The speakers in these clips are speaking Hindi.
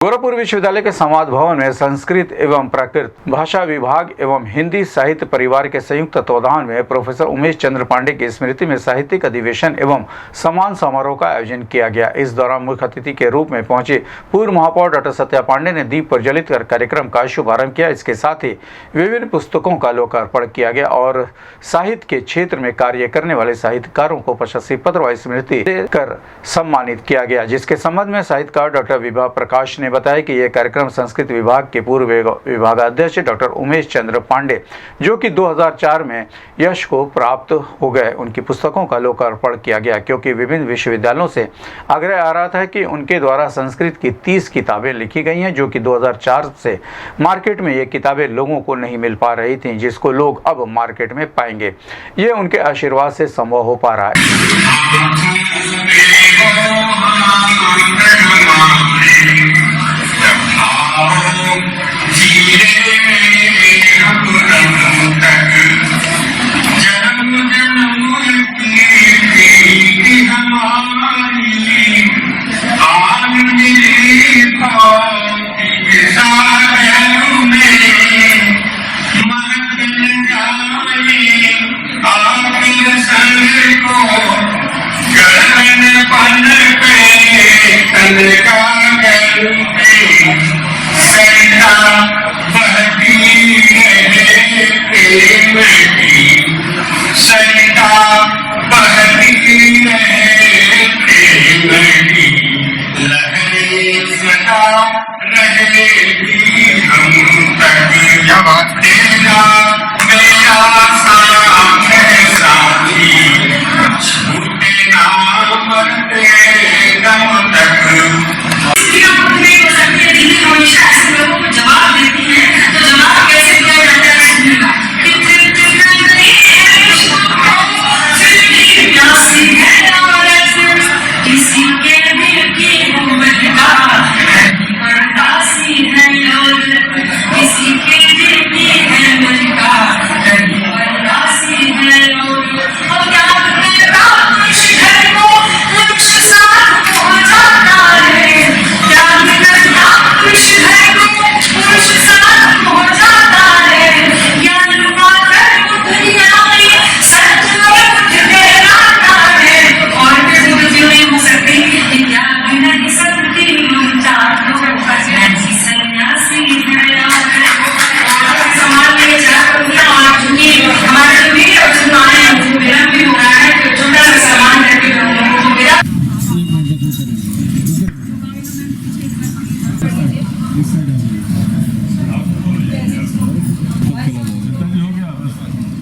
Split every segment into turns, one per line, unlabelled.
गोरखपुर विश्वविद्यालय के संवाद भवन में संस्कृत एवं प्राकृत भाषा विभाग एवं हिंदी साहित्य परिवार के संयुक्त तत्वावधान में प्रोफेसर उमेश चंद्र पांडे की स्मृति में साहित्यिक अधिवेशन एवं सम्मान समारोह का आयोजन किया गया। इस दौरान मुख्य अतिथि के रूप में पहुंचे पूर्व महापौर डॉक्टर सत्या पांडे ने दीप प्रज्वलित कर कार्यक्रम का शुभारंभ किया। इसके साथ ही विभिन्न पुस्तकों का लोकार्पण किया गया और साहित्य के क्षेत्र में कार्य करने वाले साहित्यकारों को प्रशस्ति पत्र व स्मृति देकर सम्मानित किया गया, जिसके संबंध में साहित्यकार डॉक्टर विभा प्रकाश ने बताया कि यह कार्यक्रम संस्कृत विभाग के पूर्व विभागाध्यक्ष डॉक्टर उमेश चंद्र पांडे, जो कि 2004 में यश को प्राप्त हो गए, उनकी पुस्तकों का लोकार्पण किया गया, क्योंकि विभिन्न विश्वविद्यालयों से आग्रह आ रहा था कि उनके द्वारा संस्कृत की 30 किताबें लिखी गई हैं, जो कि 2004 से मार्केट में ये किताबें लोगों को नहीं मिल पा रही थी, जिसको लोग अब मार्केट में पाएंगे। ये उनके आशीर्वाद से संभव हो पा रहा है।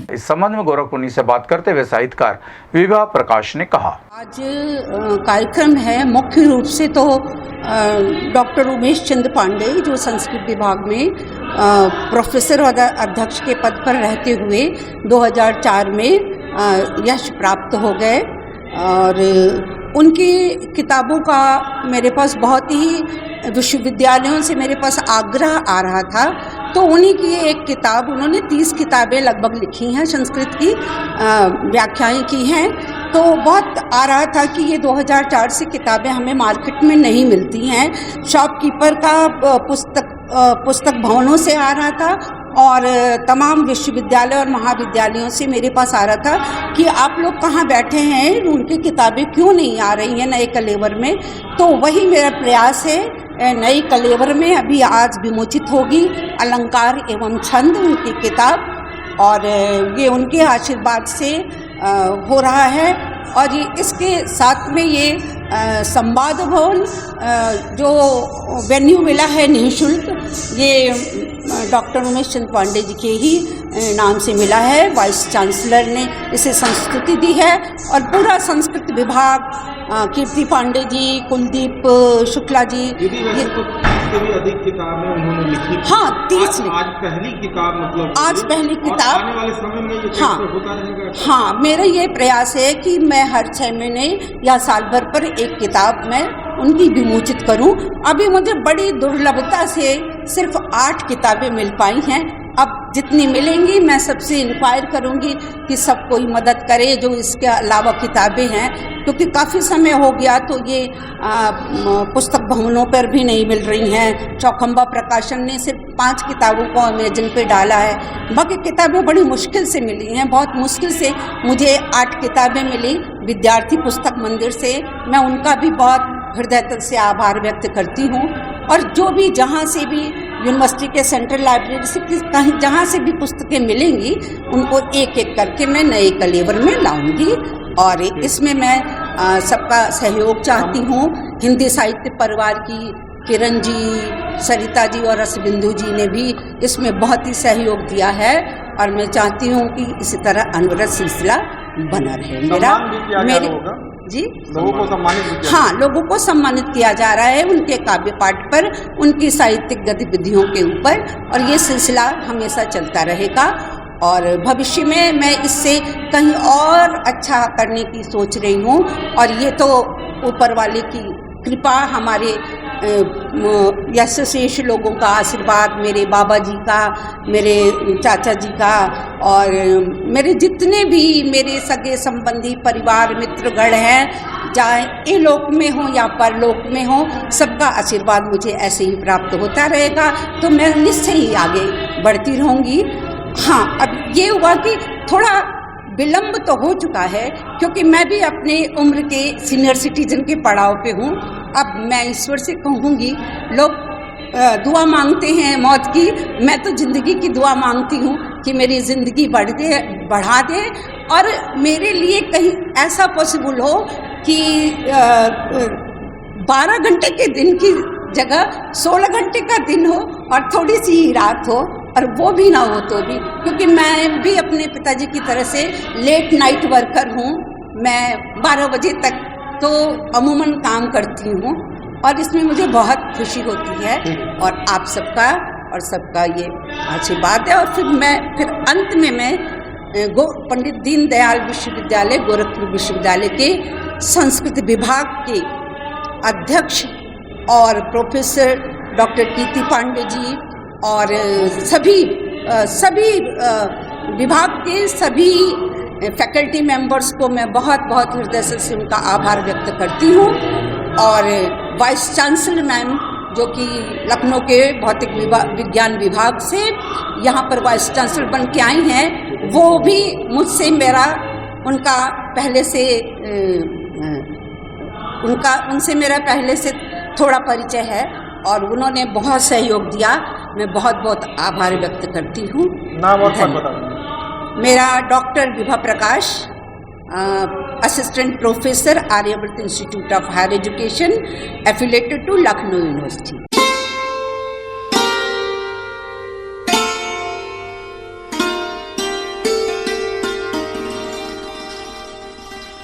इस संबंध में गोरखपुर से बात करते हुए साहित्यकार विभा प्रकाश ने कहा,
आज कार्यक्रम है मुख्य रूप से तो डॉक्टर उमेश चंद्र पांडे, जो संस्कृत विभाग में प्रोफेसर और अध्यक्ष के पद पर रहते हुए 2004 में यश प्राप्त हो गए, और उनकी किताबों का मेरे पास बहुत ही विश्वविद्यालयों से मेरे पास आग्रह आ रहा था, तो उन्हीं की एक किताब, उन्होंने 30 किताबें लगभग लिखी हैं, संस्कृत की व्याख्याएं की हैं, तो बहुत आ रहा था कि ये 2004 से किताबें हमें मार्केट में नहीं मिलती हैं। शॉपकीपर का पुस्तक भवनों से आ रहा था और तमाम विश्वविद्यालय और महाविद्यालयों से मेरे पास आ रहा था कि आप लोग कहाँ बैठे हैं, उनकी किताबें क्यों नहीं आ रही हैं नए कलेवर में। तो वही मेरा प्रयास है, नई कलेवर में अभी आज विमोचित होगी अलंकार एवं छंद उनकी किताब, और ये उनके आशीर्वाद से हो रहा है। और ये इसके साथ में ये संवाद भवन जो वेन्यू मिला है निःशुल्क, ये डॉक्टर उमेश चंद्र पांडे जी के ही नाम से मिला है। वाइस चांसलर ने इसे संस्कृति दी है और पूरा संस्कृत विभाग, कीर्ति पांडे जी, कुलदीप शुक्ला जी,
से भी अधिक किताबें उन्होंने लिखी।
हाँ, 30
आज पहली किताब, मतलब
आज पहली किताब।
आने वाले समय में ये
हाँ,
होता रहेगा।
हाँ, मेरा ये प्रयास है कि मैं हर 6 महीने या साल भर पर एक किताब मैं उनकी विमोचित करूं। अभी मुझे बड़ी दुर्लभता से सिर्फ 8 किताबें मिल पाई हैं। अब जितनी मिलेंगी मैं सबसे इंक्वायर करूंगी कि सब कोई मदद करे जो इसके अलावा किताबें हैं, क्योंकि काफ़ी समय हो गया तो ये पुस्तक भवनों पर भी नहीं मिल रही हैं। चौखंबा प्रकाशन ने सिर्फ 5 किताबों को अमेजन पे डाला है, बाकी किताबें बड़ी मुश्किल से मिली हैं। बहुत मुश्किल से मुझे 8 किताबें मिली विद्यार्थी पुस्तक मंदिर से। मैं उनका भी बहुत हृदय तल से आभार व्यक्त करती हूँ। और जो भी जहाँ से भी यूनिवर्सिटी के सेंट्रल लाइब्रेरी से कहीं जहाँ से भी पुस्तकें मिलेंगी उनको एक एक करके मैं नए कलेवर में लाऊंगी। और इसमें मैं सबका सहयोग चाहती हूँ। हिंदी साहित्य परिवार की किरण जी, सरिता जी और रसबिंदु जी ने भी इसमें बहुत ही सहयोग दिया है और मैं चाहती हूँ कि इसी तरह अनवरत सिलसिला बना रहे। मेरे जी
लोगों को सम्मानित
हाँ, लोगों को सम्मानित किया जा रहा है उनके काव्य पाठ पर, उनकी साहित्यिक गतिविधियों के ऊपर, और ये सिलसिला हमेशा चलता रहेगा। और भविष्य में मैं इससे कहीं और अच्छा करने की सोच रही हूँ। और ये तो ऊपर वाले की कृपा, हमारे यशस्वी लोगों का आशीर्वाद, मेरे बाबा जी का, मेरे चाचा जी का और मेरे जितने भी मेरे सगे संबंधी परिवार मित्रगण हैं, चाहे इहलोक में हो या परलोक में हो, सबका आशीर्वाद मुझे ऐसे ही प्राप्त होता रहेगा। तो मैं निश्चय ही आगे बढ़ती रहूँगी। हाँ, अब ये हुआ कि थोड़ा विलम्ब तो हो चुका है, क्योंकि मैं भी अपने उम्र के सीनियर सिटीजन के पड़ाव पे हूँ। अब मैं ईश्वर से कहूँगी, लोग दुआ मांगते हैं मौत की, मैं तो ज़िंदगी की दुआ मांगती हूँ कि मेरी ज़िंदगी बढ़ा दे और मेरे लिए कहीं ऐसा पॉसिबल हो कि 12 घंटे के दिन की जगह 16 घंटे का दिन हो और थोड़ी सी ही रात हो, और वो भी ना हो तो भी, क्योंकि मैं भी अपने पिताजी की तरह से लेट नाइट वर्कर हूँ। मैं 12 बजे तक तो अमूमन काम करती हूँ और इसमें मुझे बहुत खुशी होती है। और आप सबका और सबका ये आशीर्वाद है। और फिर अंत में मैं पंडित दीनदयाल विश्वविद्यालय, गोरखपुर विश्वविद्यालय के संस्कृत विभाग के अध्यक्ष और प्रोफेसर डॉक्टर कीर्ति पांडे जी और सभी विभाग के सभी फैकल्टी मेंबर्स को मैं बहुत बहुत हृदय से उनका आभार व्यक्त करती हूँ। और वाइस चांसलर मैम, जो कि लखनऊ के भौतिक विज्ञान विभाग से यहाँ पर वाइस चांसलर बन के आई हैं, वो भी मुझसे उनसे मेरा पहले से थोड़ा परिचय है और उन्होंने बहुत सहयोग दिया। मैं बहुत बहुत आभार व्यक्त करती हूँ।
नाम और पद बता दीजिए।
मेरा doctor Vibha Prakash, assistant professor, Aryavrat institute of higher education, affiliated to Lucknow university.